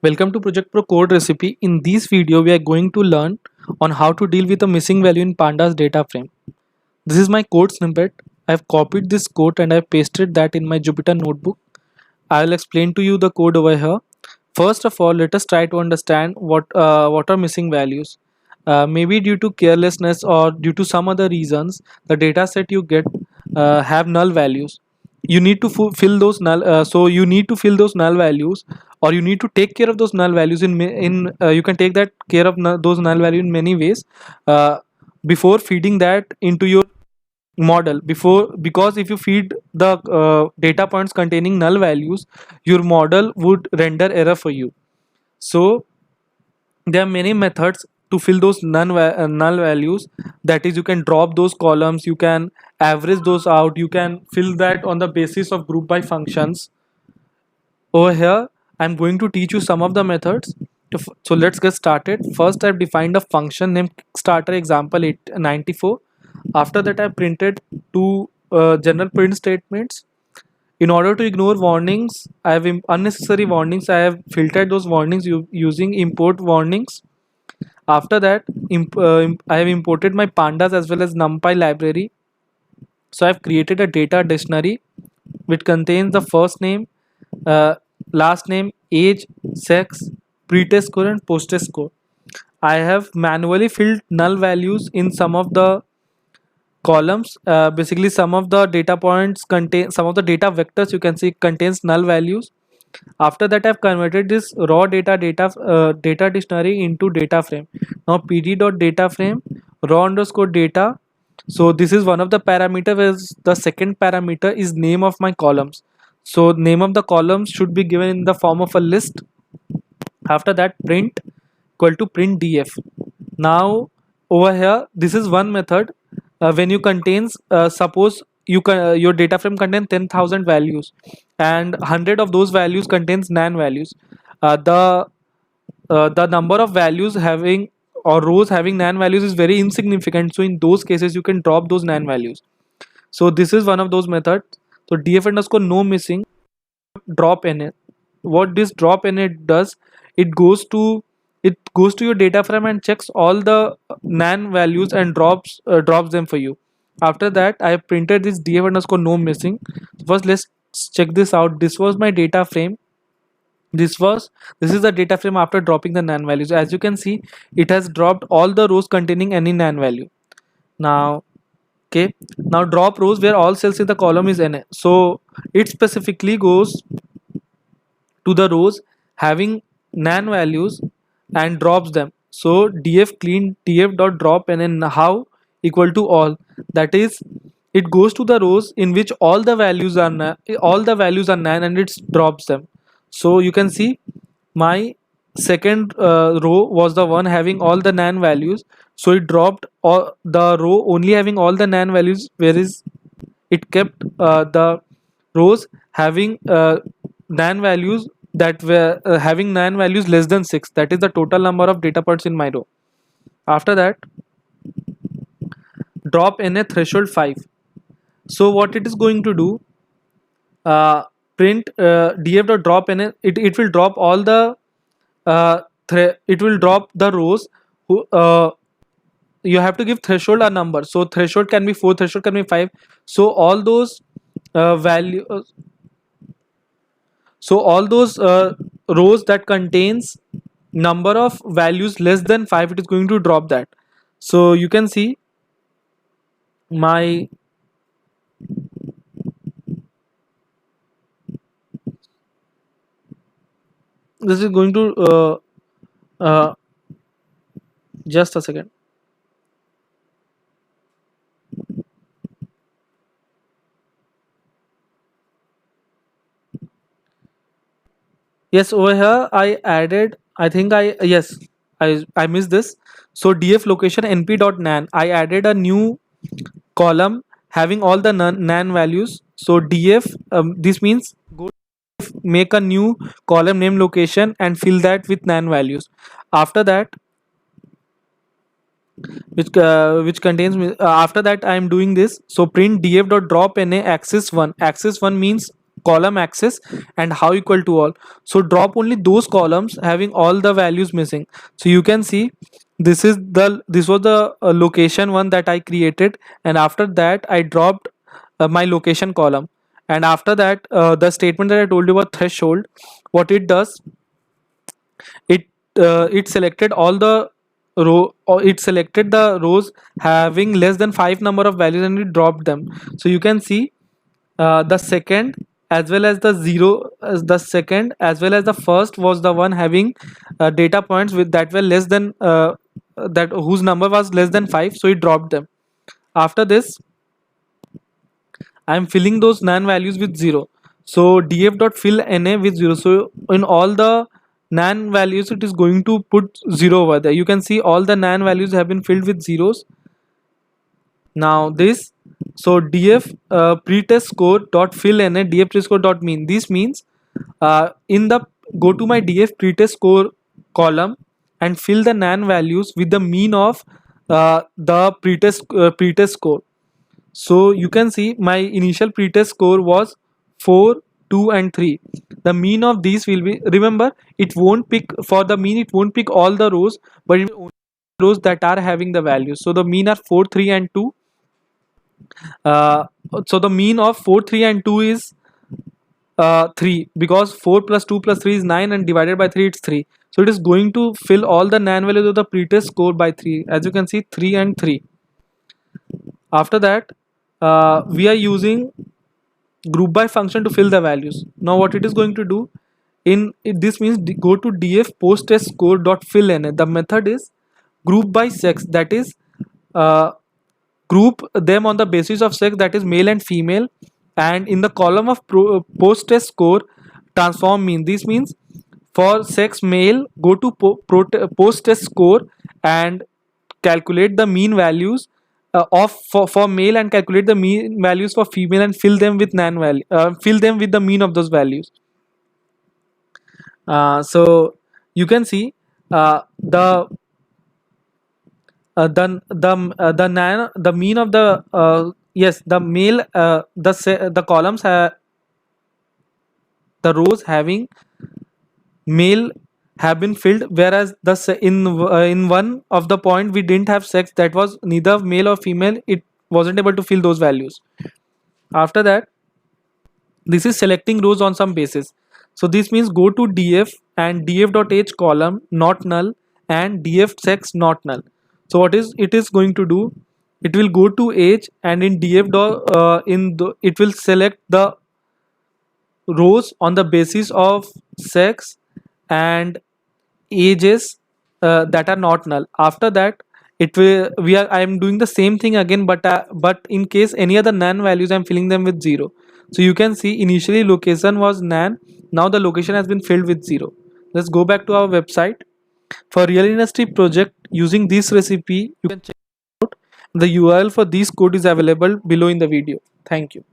Welcome to Project Pro Code Recipe. In this video, we are going to learn on how to deal with a missing value in Pandas data frame. This is my code snippet. I have copied this code and I have pasted that in my Jupyter notebook. I will explain to you the code over here. First of all, let us try to understand what are missing values. Maybe due to carelessness or due to some other reasons, the data set you get have null values. You need to fill those null. So you need to fill those null values, or you need to take care of those null values you can take that care of those null value in many ways before feeding that into your model because if you feed the data points containing null values, your model would render error for you. So there are many methods to fill those null values. That is, you can drop those columns, you can average those out, you can fill that on the basis of group by functions. Over here I'm going to teach you some of the methods. So let's get started. First, I've defined a function named starter example 894. After that, I printed two general print statements. In order to ignore warnings, I have unnecessary warnings. I have filtered those warnings using import warnings. After that, I have imported my pandas as well as NumPy library. So I've created a data dictionary which contains the first name, uh, last name, age, sex, pre-test score and post-test score. I have manually filled null values in some of the columns. Basically, some of the data points contain some of the data vectors you can see contains null values. After that, I've converted this raw data dictionary into data frame. Now pd.data frame raw underscore data. So this is one of the parameter, whereas the second parameter is name of my columns. So name of the columns should be given in the form of a list. After that, print equal to print df. Now over here, this is one method. When you contains suppose your data frame contains 10,000 values and 100 of those values contains nan values. The number of values having or rows having nan values is very insignificant, so in those cases you can drop those nan values. So this is one of those methods. So df underscore no missing drop in it. What this drop in it does, it goes to your data frame and checks all the nan values and drops them for you. After that, I have printed this df underscore no missing. First, let's check this out. This was my data frame. This is the data frame after dropping the nan values. As you can see, it has dropped all the rows containing any nan value. Now, okay, now drop rows where all cells in the column is na. So it specifically goes to the rows having nan values and drops them. So df clean df dot drop and how equal to all. That is, it goes to the rows in which all the values are nan and it drops them. So you can see my second row was the one having all the nan values, so it dropped all the row only having all the nan values, whereas it kept the rows having nan values that were having nan values less than 6. That is the total number of data points in my row. After that, drop in a threshold 5. So what it is going to do, print df.drop in it will drop all the it will drop the rows who you have to give threshold a number. So threshold can be 4, threshold can be 5. So all those value so all those rows that contains number of values less than 5, it is going to drop that. So you can see my this is going to uh, just a second. Yes, over here I added, I think I missed this. So df location np.nan, I added a new column having all the nan values. So df this means go make a new column name location and fill that with nan values. After that, which contains after that I am doing this. So print df dot drop na axis 1. Axis 1 means column access and how equal to all. So drop only those columns having all the values missing. So you can see this was the location one that I created, and after that I dropped my location column. And after that, the statement that I told you about threshold, what it does, it it selected all the row, or it selected the rows having less than 5 number of values and it dropped them. So you can see the second as well as the zero, the second as well as the first was the one having data points with that were less than that whose number was less than 5, so it dropped them. After this, I am filling those nan values with 0. So df.fill na with 0. So in all the nan values, it is going to put 0 over there. You can see all the nan values have been filled with zeros. Now this, so df pretest score dot fill na df pretest score dot mean. This means in the go to my df pretest score column and fill the nan values with the mean of the pretest score. So you can see my initial pretest score was 4, 2 and 3. The mean of these will be, remember, it won't pick for the mean, it won't pick all the rows, but it will only rows that are having the values. So the mean are 4, 3 and 2. So the mean of 4, 3 and 2 is 3, because 4 plus 2 plus 3 is 9 and divided by 3 it's 3. So it is going to fill all the nan values of the pretest score by 3. As you can see, 3 and 3. After that, we are using group by function to fill the values. Now what it is going to do, this means go to df post test score dot fill na. The method is group by sex, that is group them on the basis of sex, that is male and female, and in the column of post test score transform mean. This means for sex male, go to post test score and calculate the mean values for male, and calculate the mean values for female and fill them with nan value, fill them with the mean of those values. So you can see the mean of the yes, the male, the columns have the rows having male have been filled, whereas in one of the point we didn't have sex, that was neither male or female, it wasn't able to fill those values. After that, this is selecting rows on some basis. So this means go to df and df.age column not null and df sex not null. So what is it is going to do, it will go to age and in df it will select the rows on the basis of sex and ages that are not null. After that, it will I am doing the same thing again, but in case any other nan values, I am filling them with 0. So you can see initially location was nan, now the location has been filled with 0. Let's go back to our website. For real industry project using this recipe, you can check it out. The URL for this code is available below in the video. Thank you.